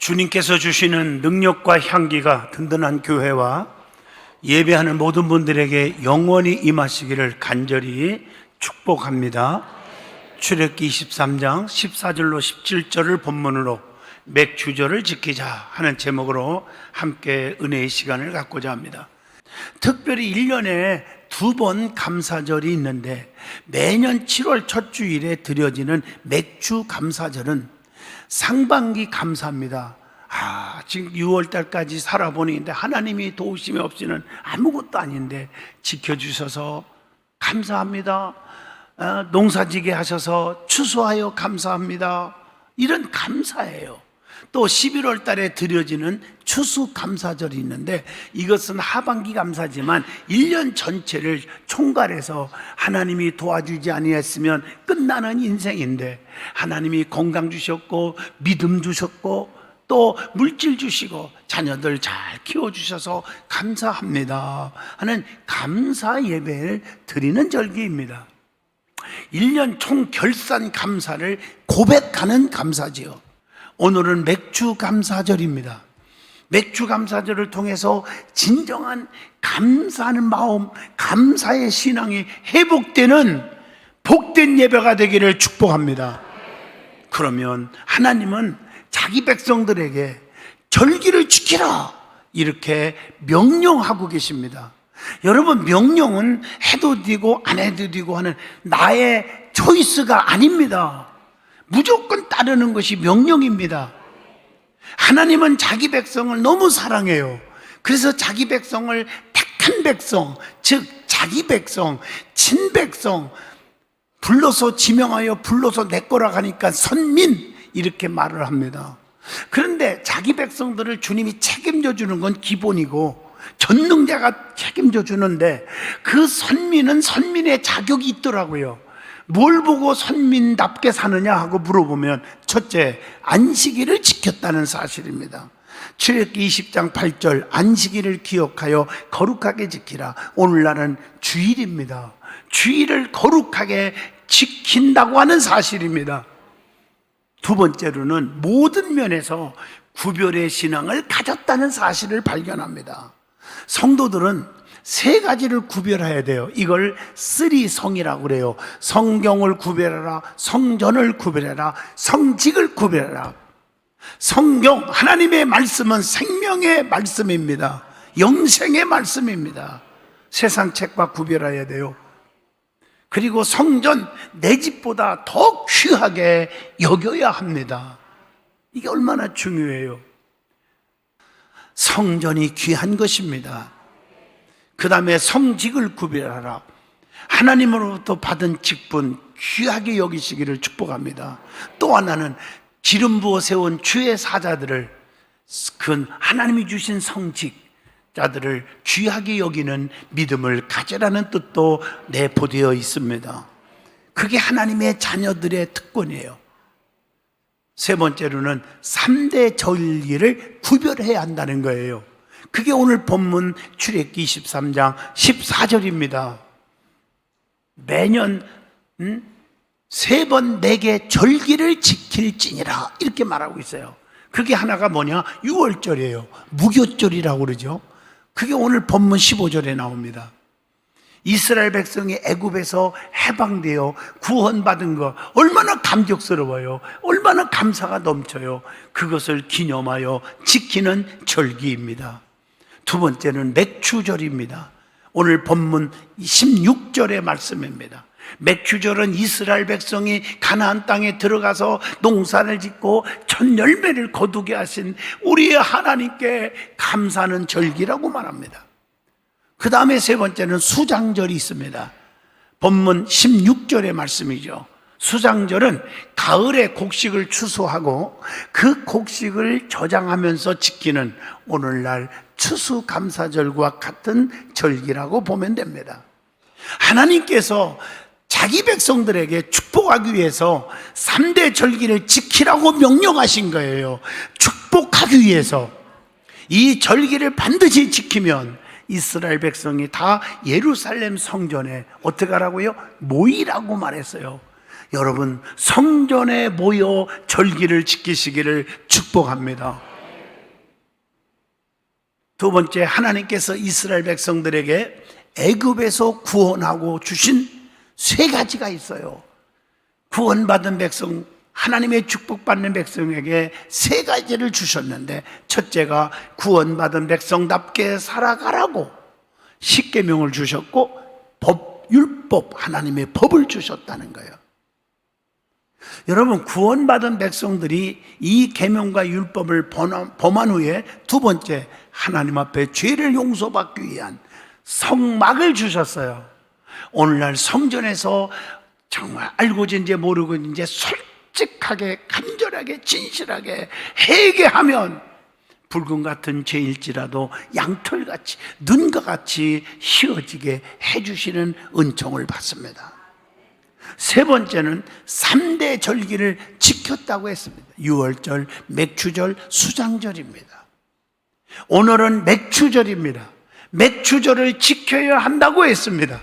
주님께서 주시는 능력과 향기가 든든한 교회와 예배하는 모든 분들에게 영원히 임하시기를 간절히 축복합니다. 출애굽기 23장 14절로 17절을 본문으로 맥주절을 지키자 하는 제목으로 함께 은혜의 시간을 갖고자 합니다. 특별히 1년에 2번 감사절이 있는데 매년 7월 첫 주일에 드려지는 맥주 감사절은 상반기 감사입니다. 지금 6월달까지 살아보니 하나님이 도우심이 없이는 아무것도 아닌데 지켜주셔서 감사합니다. 농사지게 하셔서 추수하여 감사합니다. 이런 감사예요. 또 11월 달에 드려지는 추수감사절이 있는데 이것은 하반기 감사지만 1년 전체를 총괄해서 하나님이 도와주지 아니했으면 끝나는 인생인데 하나님이 건강 주셨고 믿음 주셨고 또 물질 주시고 자녀들 잘 키워주셔서 감사합니다 하는 감사 예배를 드리는 절기입니다. 1년 총 결산 감사를 고백하는 감사지요. 오늘은 맥주 감사절입니다. 맥주 감사절을 통해서 진정한 감사하는 마음, 감사의 신앙이 회복되는 복된 예배가 되기를 축복합니다. 그러면 하나님은 자기 백성들에게 절기를 지키라 이렇게 명령하고 계십니다. 여러분, 명령은 해도 되고 안 해도 되고 하는 나의 초이스가 아닙니다. 무조건 따르는 것이 명령입니다. 하나님은 자기 백성을 너무 사랑해요. 그래서 자기 백성을 택한 백성, 즉 자기 백성, 친백성 불러서 지명하여 불러서 내 거라 하니까 선민 이렇게 말을 합니다. 그런데 자기 백성들을 주님이 책임져 주는 건 기본이고 전능자가 책임져 주는데 그 선민은 선민의 자격이 있더라고요. 뭘 보고 선민답게 사느냐 하고 물어보면 첫째, 안식일을 지켰다는 사실입니다. 출애굽기 20장 8절 안식일을 기억하여 거룩하게 지키라. 오늘날은 주일입니다. 주일을 거룩하게 지킨다고 하는 사실입니다. 두 번째로는 모든 면에서 구별의 신앙을 가졌다는 사실을 발견합니다. 성도들은 세 가지를 구별해야 돼요. 이걸 쓰리성이라고 그래요. 성경을 구별하라, 성전을 구별하라, 성직을 구별하라. 성경, 하나님의 말씀은 생명의 말씀입니다. 영생의 말씀입니다. 세상 책과 구별해야 돼요. 그리고 성전, 내 집보다 더 귀하게 여겨야 합니다. 이게 얼마나 중요해요. 성전이 귀한 것입니다. 그 다음에 성직을 구별하라. 하나님으로부터 받은 직분 귀하게 여기시기를 축복합니다. 또 하나는 기름 부어 세운 주의 사자들을, 그 하나님이 주신 성직자들을 귀하게 여기는 믿음을 가지라는 뜻도 내포되어 있습니다. 그게 하나님의 자녀들의 특권이에요. 세 번째로는 3대 절기를 구별해야 한다는 거예요. 그게 오늘 본문 출애굽기 23장 14절입니다. 매년 3번 내게 절기를 지킬지니라 이렇게 말하고 있어요. 그게 하나가 뭐냐? 6월절이에요. 무교절이라고 그러죠. 그게 오늘 본문 15절에 나옵니다. 이스라엘 백성이 애굽에서 해방되어 구원받은 거 얼마나 감격스러워요. 얼마나 감사가 넘쳐요. 그것을 기념하여 지키는 절기입니다. 두 번째는 맥주절입니다. 오늘 본문 16절의 말씀입니다. 맥주절은 이스라엘 백성이 가나안 땅에 들어가서 농사를 짓고 첫 열매를 거두게 하신 우리의 하나님께 감사하는 절기라고 말합니다. 그 다음에 세 번째는 수장절이 있습니다. 본문 16절의 말씀이죠. 수장절은 가을에 곡식을 추수하고 그 곡식을 저장하면서 지키는 오늘날 추수감사절과 같은 절기라고 보면 됩니다. 하나님께서 자기 백성들에게 축복하기 위해서 3대 절기를 지키라고 명령하신 거예요. 축복하기 위해서. 이 절기를 반드시 지키면 이스라엘 백성이 다 예루살렘 성전에 어떻게 하라고요? 모이라고 말했어요. 여러분, 성전에 모여 절기를 지키시기를 축복합니다. 두 번째, 하나님께서 이스라엘 백성들에게 애굽에서 구원하고 주신 세 가지가 있어요. 구원받은 백성, 하나님의 축복받는 백성에게 세 가지를 주셨는데, 첫째가 구원받은 백성답게 살아가라고 십계명을 주셨고, 율법, 하나님의 법을 주셨다는 거예요. 여러분, 구원받은 백성들이 이 계명과 율법을 범한 후에 두 번째, 하나님 앞에 죄를 용서받기 위한 성막을 주셨어요. 오늘날 성전에서 정말 알고진지 모르고진지 솔직하게, 간절하게, 진실하게 회개하면 붉은 같은 죄일지라도 양털같이, 눈과 같이 휘어지게 해주시는 은총을 받습니다. 세 번째는 3대 절기를 지켰다고 했습니다. 유월절, 맥추절, 수장절입니다. 오늘은 맥추절입니다. 맥추절을 지켜야 한다고 했습니다.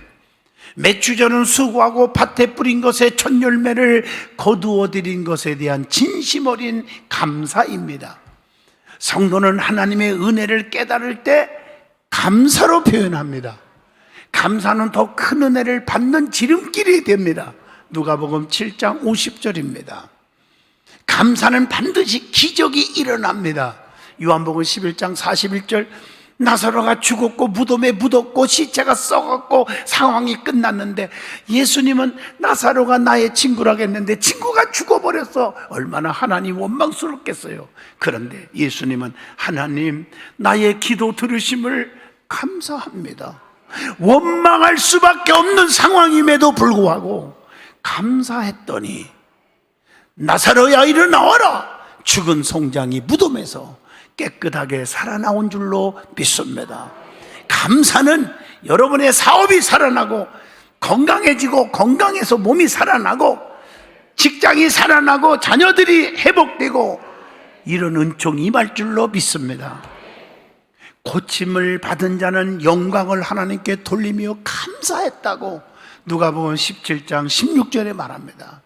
맥추절은 수고하고 밭에 뿌린 것의 첫 열매를 거두어 드린 것에 대한 진심 어린 감사입니다. 성도는 하나님의 은혜를 깨달을 때 감사로 표현합니다. 감사는 더 큰 은혜를 받는 지름길이 됩니다. 누가복음 7장 50절입니다. 감사는 반드시 기적이 일어납니다. 요한복음 11장 41절, 나사로가 죽었고 무덤에 묻었고 시체가 썩었고 상황이 끝났는데 예수님은 나사로가 나의 친구라고 했는데 친구가 죽어버렸어. 얼마나 하나님 원망스럽겠어요. 그런데 예수님은 하나님, 나의 기도 들으심을 감사합니다. 원망할 수밖에 없는 상황임에도 불구하고 감사했더니 나사로야 일어나와라. 죽은 송장이 무덤에서 깨끗하게 살아나온 줄로 믿습니다. 감사는 여러분의 사업이 살아나고 건강해지고, 건강해서 몸이 살아나고, 직장이 살아나고, 자녀들이 회복되고, 이런 은총이 임할 줄로 믿습니다. 고침을 받은 자는 영광을 하나님께 돌리며 감사했다고 누가복음 17장 16절에 말합니다.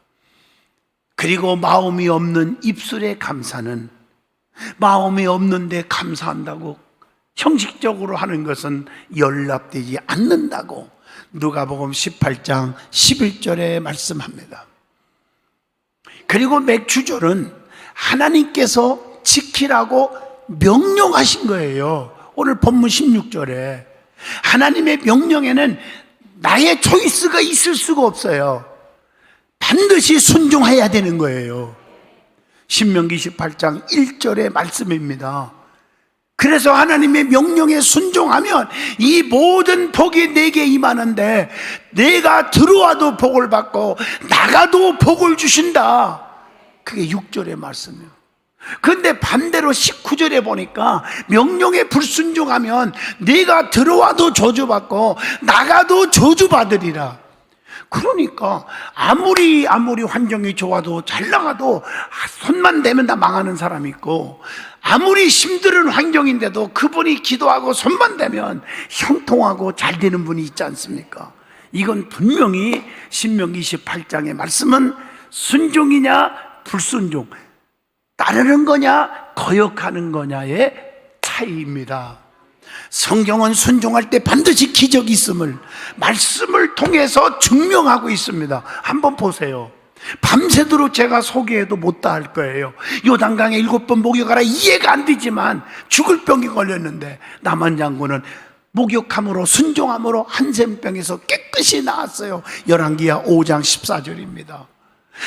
그리고 마음이 없는 입술의 감사는, 마음이 없는데 감사한다고 형식적으로 하는 것은 연락되지 않는다고 누가복음 18장 11절에 말씀합니다. 그리고 맥추절은 하나님께서 지키라고 명령하신 거예요. 오늘 본문 16절에 하나님의 명령에는 나의 초이스가 있을 수가 없어요. 반드시 순종해야 되는 거예요. 신명기 18장 1절의 말씀입니다. 그래서 하나님의 명령에 순종하면 이 모든 복이 내게 임하는데, 내가 들어와도 복을 받고 나가도 복을 주신다. 그게 6절의 말씀이에요. 그런데 반대로 19절에 보니까 명령에 불순종하면 내가 들어와도 저주받고 나가도 저주받으리라. 그러니까 아무리 환경이 좋아도 잘 나가도 손만 대면 다 망하는 사람이 있고, 아무리 힘든 환경인데도 그분이 기도하고 손만 대면 형통하고 잘 되는 분이 있지 않습니까? 이건 분명히 신명기 28장의 말씀은 순종이냐 불순종, 따르는 거냐 거역하는 거냐의 차이입니다. 성경은 순종할 때 반드시 기적이 있음을 말씀을 통해서 증명하고 있습니다. 한번 보세요. 밤새도록 제가 소개해도 못다 할 거예요. 요단강에 7번 목욕하라, 이해가 안 되지만 죽을 병이 걸렸는데 나만 장군은 목욕함으로, 순종함으로 한센병에서 깨끗이 나았어요. 열왕기하 5장 14절입니다.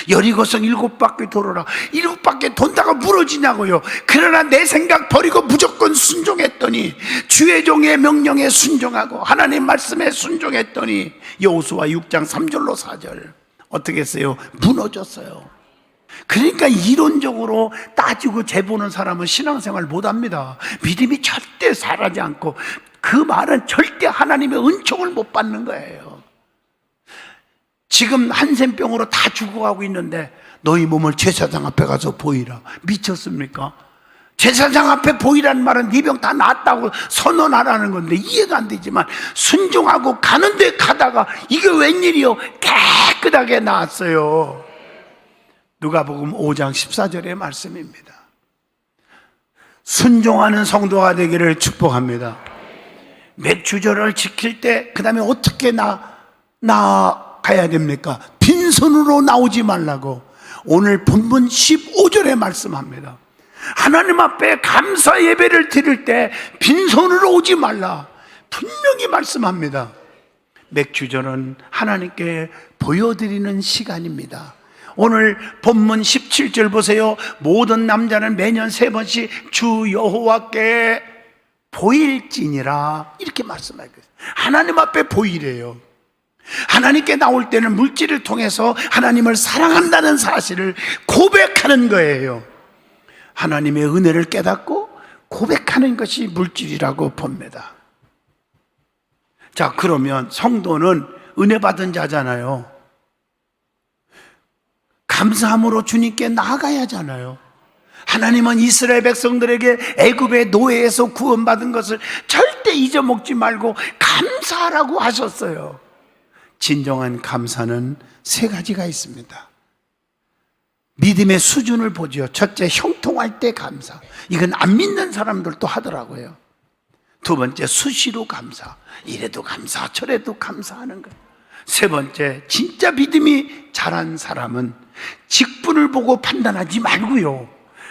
여리고성 7바퀴 돌아라. 7바퀴 돈다가 무너지냐고요. 그러나 내 생각 버리고 무조건 순종했더니, 주의 종의 명령에 순종하고 하나님 말씀에 순종했더니 여호수아 6장 3절로 4절 어떻게 했어요? 무너졌어요. 그러니까 이론적으로 따지고 재보는 사람은 신앙생활 못합니다. 믿음이 절대 살아지 않고, 그 말은 절대 하나님의 은총을 못 받는 거예요. 지금 한센병으로 다 죽어가고 있는데 너희 몸을 제사장 앞에 가서 보이라. 미쳤습니까? 제사장 앞에 보이라는 말은 네 병 다 낫다고 선언하라는 건데 이해가 안 되지만, 순종하고 가는데 가다가 이게 웬일이요? 깨끗하게 나았어요. 누가복음 5장 14절의 말씀입니다. 순종하는 성도가 되기를 축복합니다. 맥주절을 지킬 때 그 다음에 어떻게 나가야 됩니까? 빈손으로 나오지 말라고 오늘 본문 15절에 말씀합니다. 하나님 앞에 감사 예배를 드릴 때 빈손으로 오지 말라 분명히 말씀합니다. 맥주절은 하나님께 보여드리는 시간입니다. 오늘 본문 17절 보세요. 모든 남자는 매년 3번씩 주 여호와께 보일지니라 이렇게 말씀하고 있어요. 하나님 앞에 보이래요. 하나님께 나올 때는 물질을 통해서 하나님을 사랑한다는 사실을 고백하는 거예요. 하나님의 은혜를 깨닫고 고백하는 것이 물질이라고 봅니다. 자, 그러면 성도는 은혜 받은 자잖아요. 감사함으로 주님께 나아가야 하잖아요. 하나님은 이스라엘 백성들에게 애굽의 노예에서 구원받은 것을 절대 잊어먹지 말고 감사하라고 하셨어요. 진정한 감사는 3가지가 있습니다. 믿음의 수준을 보죠. 첫째, 형통할 때 감사. 이건 안 믿는 사람들도 하더라고요. 두 번째, 수시로 감사. 이래도 감사, 저래도 감사하는 거예요. 세 번째, 진짜 믿음이 자란 사람은 직분을 보고 판단하지 말고요,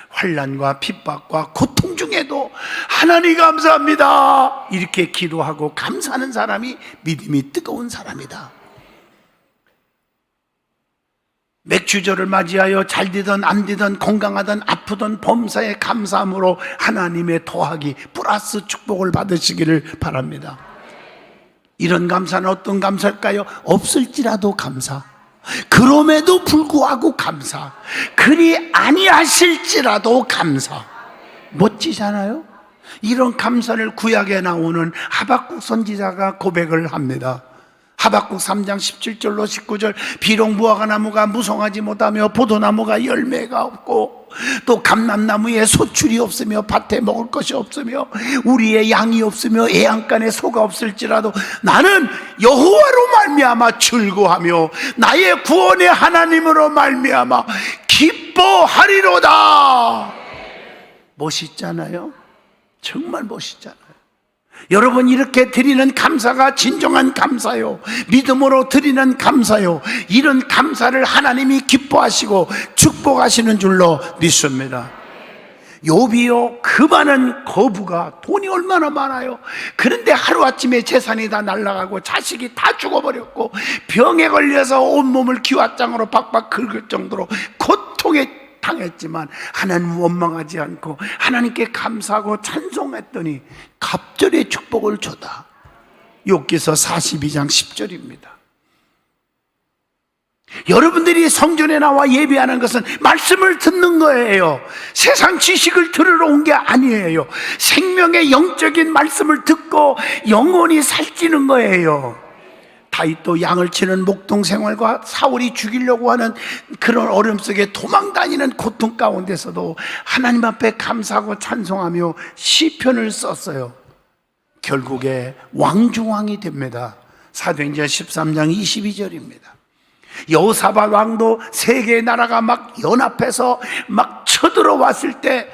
환난과 핍박과 고통 중에도 하나님 감사합니다 이렇게 기도하고 감사하는 사람이 믿음이 뜨거운 사람이다. 맥주절을 맞이하여 잘 되든 안 되든 건강하든 아프든 범사에 감사함으로 하나님의 더하기 플러스 축복을 받으시기를 바랍니다. 이런 감사는 어떤 감사일까요? 없을지라도 감사, 그럼에도 불구하고 감사, 그리 아니하실지라도 감사. 멋지잖아요? 이런 감사를 구약에 나오는 하박국 선지자가 고백을 합니다. 하박국 3장 17절로 19절 비록 무화과나무가 무성하지 못하며 포도나무가 열매가 없고 또 감람나무에 소출이 없으며 밭에 먹을 것이 없으며 우리의 양이 없으며 애양간에 소가 없을지라도 나는 여호와로 말미암아 즐거하며 나의 구원의 하나님으로 말미암아 기뻐하리로다. 멋있잖아요? 정말 멋있잖아요. 여러분, 이렇게 드리는 감사가 진정한 감사요, 믿음으로 드리는 감사요, 이런 감사를 하나님이 기뻐하시고 축복하시는 줄로 믿습니다. 욥이요, 그 많은 거부가 돈이 얼마나 많아요. 그런데 하루아침에 재산이 다 날아가고 자식이 다 죽어버렸고 병에 걸려서 온몸을 기와장으로 박박 긁을 정도로 고통에 당했지만 하나님 원망하지 않고 하나님께 감사하고 찬송했더니 갑절의 축복을 줬다. 욥기서 42장 10절입니다. 여러분들이 성전에 나와 예배하는 것은 말씀을 듣는 거예요. 세상 지식을 들으러 온 게 아니에요. 생명의 영적인 말씀을 듣고 영혼이 살찌는 거예요. 다윗도 양을 치는 목동 생활과 사울이 죽이려고 하는 그런 어려움 속에 도망다니는 고통 가운데서도 하나님 앞에 감사하고 찬송하며 시편을 썼어요. 결국에 왕중왕이 됩니다. 사도행전 13장 22절입니다. 여호사밧 왕도 세 개의 나라가 막 연합해서 막 쳐들어왔을 때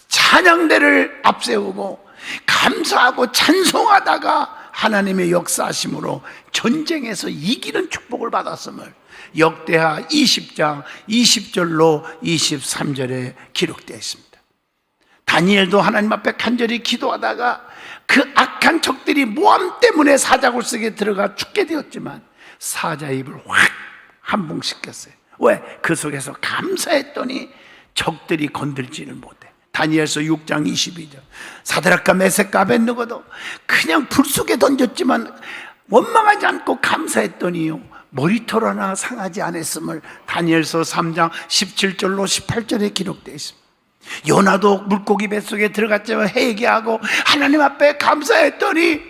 찬양대를 앞세우고 감사하고 찬송하다가 하나님의 역사하심으로 전쟁에서 이기는 축복을 받았음을 역대하 20장 20절로 23절에 기록되어 있습니다. 다니엘도 하나님 앞에 간절히 기도하다가 그 악한 적들이 모함 때문에 사자굴 속에 들어가 죽게 되었지만 사자 입을 확 한봉시켰어요. 왜? 그 속에서 감사했더니 적들이 건들지를 못해. 다니엘서 6장 22절 사드락과 메섹과 아벳느고도 그냥 불 속에 던졌지만 원망하지 않고 감사했더니요 머리털 하나 상하지 않았음을 다니엘서 3장 17절로 18절에 기록되어 있습니다. 요나도 물고기 뱃속에 들어갔지만 회개하고 하나님 앞에 감사했더니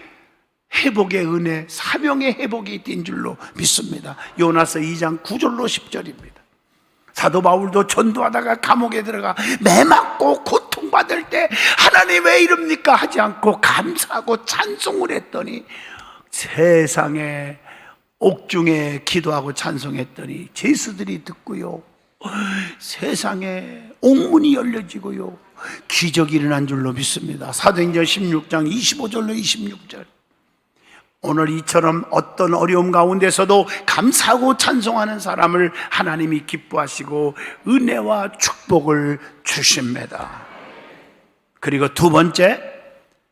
회복의 은혜, 사명의 회복이 된 줄로 믿습니다. 요나서 2장 9절로 10절입니다. 사도 바울도 전도하다가 감옥에 들어가 매 맞고 고통받을 때 하나님 왜 이럽니까 하지 않고 감사하고 찬송을 했더니 세상에 옥중에 기도하고 찬송했더니 제수들이 듣고요 세상에 옥문이 열려지고요, 기적이 일어난 줄로 믿습니다. 사도행전 16장 25절로 26절. 오늘 이처럼 어떤 어려움 가운데서도 감사하고 찬송하는 사람을 하나님이 기뻐하시고 은혜와 축복을 주십니다. 그리고 두 번째,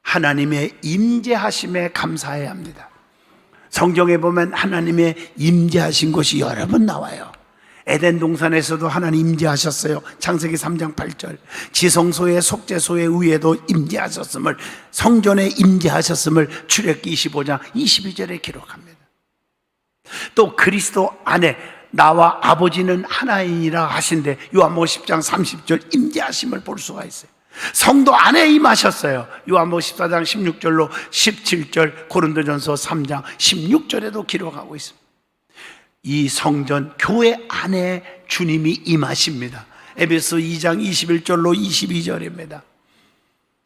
하나님의 임재하심에 감사해야 합니다. 성경에 보면 하나님의 임재하신 곳이 여러 번 나와요. 에덴 동산에서도 하나님 임재하셨어요. 창세기 3장 8절. 지성소의 속죄소의 위에도 임재하셨음을, 성전에 임재하셨음을 출애굽기 25장 22절에 기록합니다. 또 그리스도 안에 나와 아버지는 하나이니라 하신데 요한복음 10장 30절 임재하심을 볼 수가 있어요. 성도 안에 임하셨어요. 요한복음 14장 16절로 17절, 고린도전서 3장 16절에도 기록하고 있습니다. 이 성전, 교회 안에 주님이 임하십니다. 에베소 2장 21절로 22절입니다.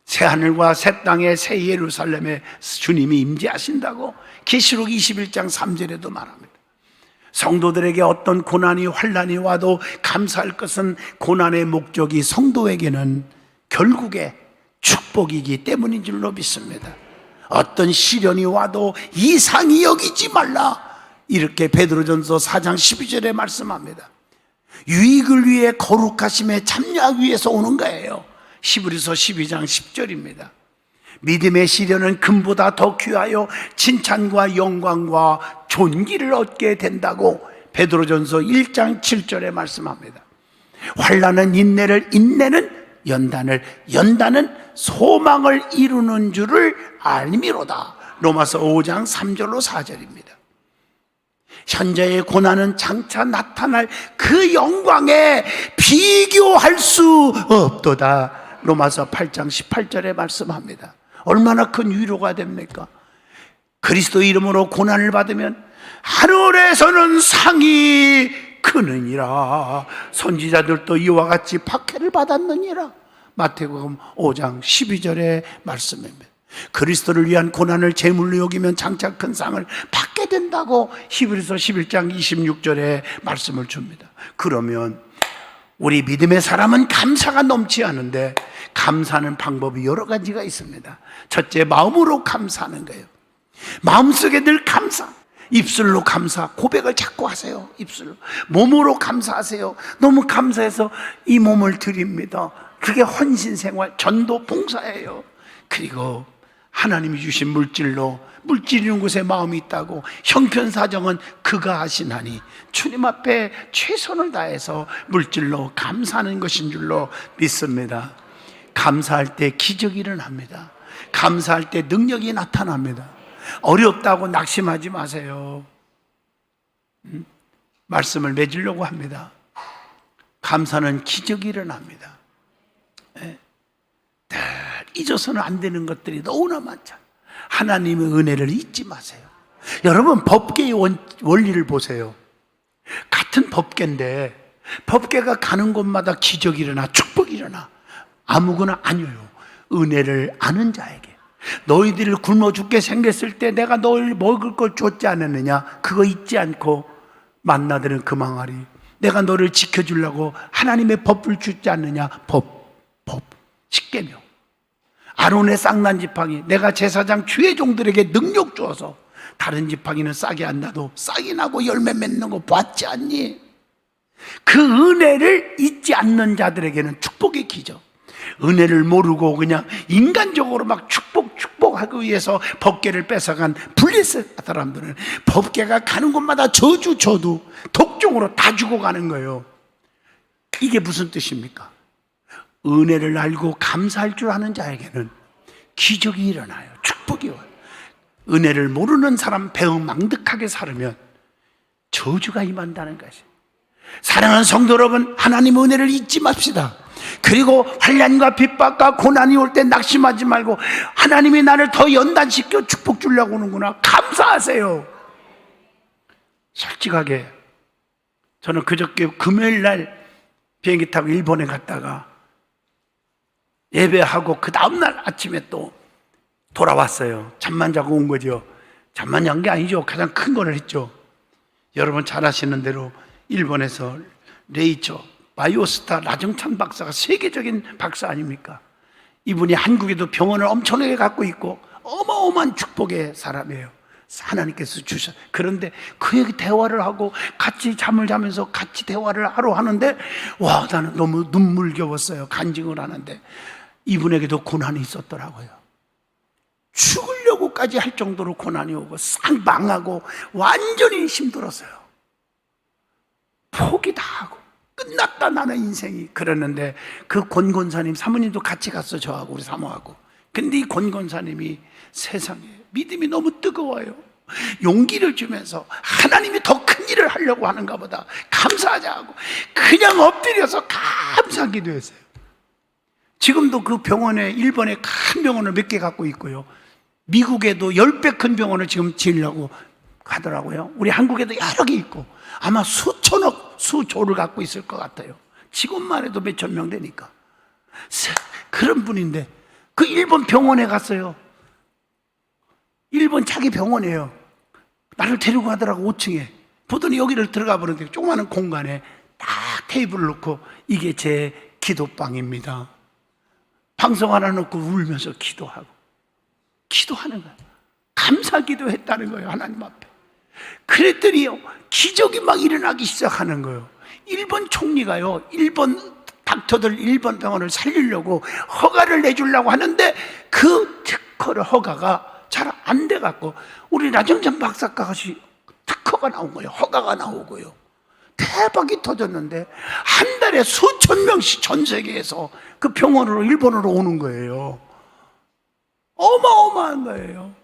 새 하늘과 새 땅에 새 예루살렘에 주님이 임재하신다고 계시록 21장 3절에도 말합니다. 성도들에게 어떤 고난이, 환난이 와도 감사할 것은 고난의 목적이 성도에게는 결국에 축복이기 때문인 줄로 믿습니다. 어떤 시련이 와도 이상히 여기지 말라, 이렇게 베드로전서 4장 12절에 말씀합니다. 유익을 위해 거룩하심에 참여하기 위해서 오는 거예요. 히브리서 12장 10절입니다. 믿음의 시련은 금보다 더 귀하여 칭찬과 영광과 존귀를 얻게 된다고 베드로전서 1장 7절에 말씀합니다. 환난은 인내를, 인내는 연단을, 연단은 소망을 이루는 줄을 알미로다. 로마서 5장 3절로 4절입니다. 현재의 고난은 장차 나타날 그 영광에 비교할 수 없도다. 로마서 8장 18절에 말씀합니다. 얼마나 큰 위로가 됩니까? 그리스도 이름으로 고난을 받으면 하늘에서는 상이 크느니라. 선지자들도 이와 같이 박해를 받았느니라. 마태복음 5장 12절의 말씀입니다. 그리스도를 위한 고난을 제물로 여기면 장차 큰 상을 받게 된다고 히브리서 11장 26절에 말씀을 줍니다. 그러면 우리 믿음의 사람은 감사가 넘치 않은데, 감사하는 방법이 여러 가지가 있습니다. 첫째, 마음으로 감사하는 거예요. 마음속에 늘 감사, 입술로 감사, 고백을 자꾸 하세요. 입술로. 몸으로 감사하세요. 너무 감사해서 이 몸을 드립니다. 그게 헌신생활, 전도, 봉사예요. 그리고 하나님이 주신 물질로, 물질 있는 곳에 마음이 있다고 형편사정은 그가 하시나니 주님 앞에 최선을 다해서 물질로 감사하는 것인 줄로 믿습니다. 감사할 때 기적이 일어납니다. 감사할 때 능력이 나타납니다. 어렵다고 낙심하지 마세요. 말씀을 맺으려고 합니다. 감사는 기적이 일어납니다. 잊어서는 안 되는 것들이 너무나 많잖아요. 하나님의 은혜를 잊지 마세요. 여러분, 법계의 원리를 보세요. 같은 법계인데 법계가 가는 곳마다 기적이 일어나, 축복이 일어나. 아무거나 아니에요. 은혜를 아는 자에게. 너희들을 굶어 죽게 생겼을 때 내가 너를 먹을 걸 줬지 않았느냐? 그거 잊지 않고 만나들은 그 망하리. 내가 너를 지켜주려고 하나님의 법을 주지 않느냐? 법, 십계명. 아론의 쌍난 지팡이, 내가 제사장 주의 종들에게 능력 주어서 다른 지팡이는 싹이 안 나도 싹이 나고 열매 맺는 거 봤지 않니? 그 은혜를 잊지 않는 자들에게는 축복의 기적. 은혜를 모르고 그냥 인간적으로 막 축복하기 위해서 법궤를 뺏어간 블레셋 사람들은 법궤가 가는 곳마다 저주, 독종으로 다 죽어가는 거예요. 이게 무슨 뜻입니까? 은혜를 알고 감사할 줄 아는 자에게는 기적이 일어나요. 축복이 와요. 은혜를 모르는 사람, 배은망덕하게 살으면 저주가 임한다는 것이. 사랑하는 성도 여러분, 하나님의 은혜를 잊지 맙시다. 그리고 환난과 핍박과 고난이 올 때 낙심하지 말고, 하나님이 나를 더 연단시켜 축복 주려고 오는구나, 감사하세요. 솔직하게 저는 그저께 금요일 날 비행기 타고 일본에 갔다가 예배하고 그 다음날 아침에 또 돌아왔어요. 잠만 자고 온 거죠. 잠만 잔 게 아니죠. 가장 큰 걸 했죠. 여러분 잘 아시는 대로 일본에서 레이처 바이오스타 나정찬 박사가 세계적인 박사 아닙니까? 이분이 한국에도 병원을 엄청나게 갖고 있고 어마어마한 축복의 사람이에요. 하나님께서 주셔. 그런데 그에게 대화를 하고 같이 잠을 자면서 같이 대화를 하러 하는데, 와, 나는 너무 눈물겨웠어요. 간증을 하는데 이분에게도 고난이 있었더라고요. 죽으려고까지 할 정도로 고난이 오고 싹 망하고 완전히 힘들었어요. 포기 다 하고 끝났다 나는 인생이. 그러는데 그 권권사님 사모님도 같이 갔어, 저하고 우리 사모하고. 근데 이 권권사님이 세상에 믿음이 너무 뜨거워요. 용기를 주면서 하나님이 더 큰 일을 하려고 하는가 보다, 감사하자 하고 그냥 엎드려서 감사 기도했어요. 지금도 그 병원에, 일본에 큰 병원을 몇 개 갖고 있고요, 미국에도 10배 큰 병원을 지금 지으려고 하더라고요. 우리 한국에도 여러 개 있고 아마 수천억, 수조를 갖고 있을 것 같아요. 직원만 해도 몇천 명 되니까. 그런 분인데 그 일본 병원에 갔어요. 일본 자기 병원이에요. 나를 데리고 가더라고. 5층에 보더니 여기를 들어가 보는데 조그마한 공간에 딱 테이블을 놓고 이게 제 기도방입니다. 방송 하나 놓고 울면서 기도하는 거예요. 감사 기도했다는 거예요, 하나님 앞에. 그랬더니요, 기적이 막 일어나기 시작하는 거예요. 일본 총리가요, 일본 닥터들, 일본 병원을 살리려고 허가를 내주려고 하는데 그 특허를, 허가가 잘 안 돼갖고 우리 나정찬 박사까지 특허가 나온 거예요. 허가가 나오고요. 대박이 터졌는데 한 달에 수천 명씩 전 세계에서 그 병원으로, 일본으로 오는 거예요. 어마어마한 거예요.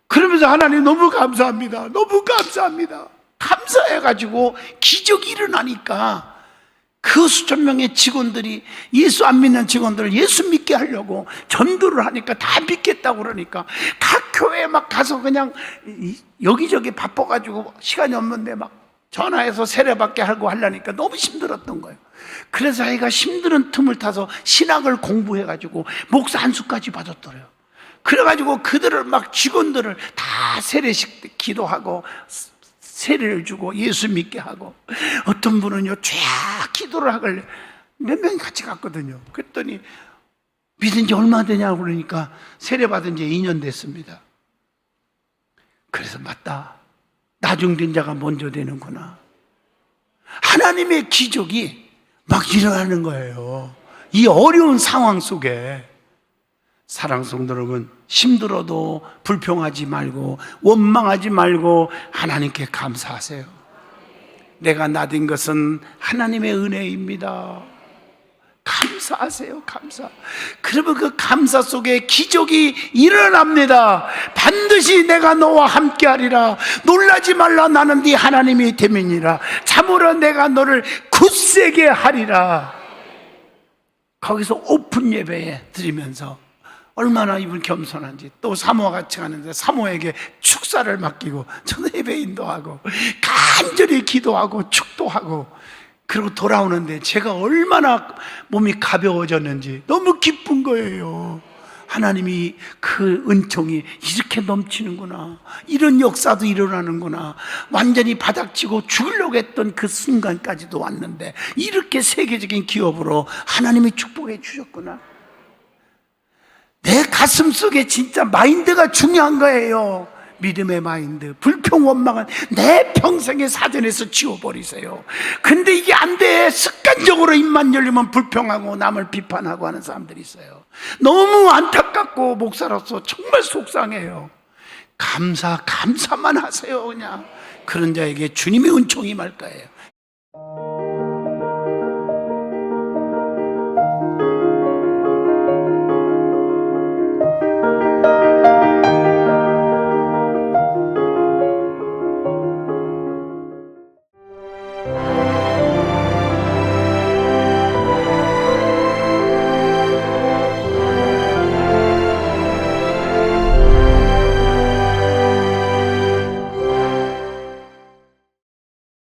그러면서 하나님 너무 감사합니다. 너무 감사합니다. 감사해가지고 기적이 일어나니까 그 수천 명의 직원들이, 예수 안 믿는 직원들을 예수 믿게 하려고 전도를 하니까 다 믿겠다고 그러니까 각 교회에 막 가서 그냥 여기저기 바빠가지고 시간이 없는데 막 전화해서 세례받게 하고 하려니까 너무 힘들었던 거예요. 그래서 아이가 힘든 틈을 타서 신학을 공부해가지고 목사 안수까지 받았더래요. 그래가지고 그들을 막, 직원들을 다 세례식 기도하고 세례를 주고 예수 믿게 하고, 어떤 분은요 쫙 기도를 하길래 몇 명이 같이 갔거든요. 그랬더니 믿은 지 얼마 되냐고 그러니까 세례 받은 지 2년 됐습니다. 그래서 맞다, 나중된 자가 먼저 되는구나. 하나님의 기적이 막 일어나는 거예요, 이 어려운 상황 속에. 사랑 성도 여러분, 힘들어도 불평하지 말고 원망하지 말고 하나님께 감사하세요. 내가 나된 것은 하나님의 은혜입니다. 감사하세요. 감사. 그러면 그 감사 속에 기적이 일어납니다. 반드시 내가 너와 함께하리라. 놀라지 말라. 나는 네 하나님이 됨이니라. 참으로 내가 너를 굳세게 하리라. 거기서 오픈 예배에 드리면서 얼마나 이분 겸손한지. 또 사모와 같이 가는데 사모에게 축사를 맡기고 저는 예배 인도하고 간절히 기도하고 축도하고, 그리고 돌아오는데 제가 얼마나 몸이 가벼워졌는지 너무 기쁜 거예요. 하나님이 그 은총이 이렇게 넘치는구나, 이런 역사도 일어나는구나. 완전히 바닥치고 죽으려고 했던 그 순간까지도 왔는데 이렇게 세계적인 기업으로 하나님이 축복해 주셨구나. 내 가슴 속에 진짜 마인드가 중요한 거예요. 믿음의 마인드. 불평 원망은 내 평생의 사전에서 지워버리세요. 근데 이게 안 돼. 습관적으로 입만 열리면 불평하고 남을 비판하고 하는 사람들이 있어요. 너무 안타깝고 목사로서 정말 속상해요. 감사만 하세요. 그냥 그런 자에게 주님의 은총이 임할 거예요.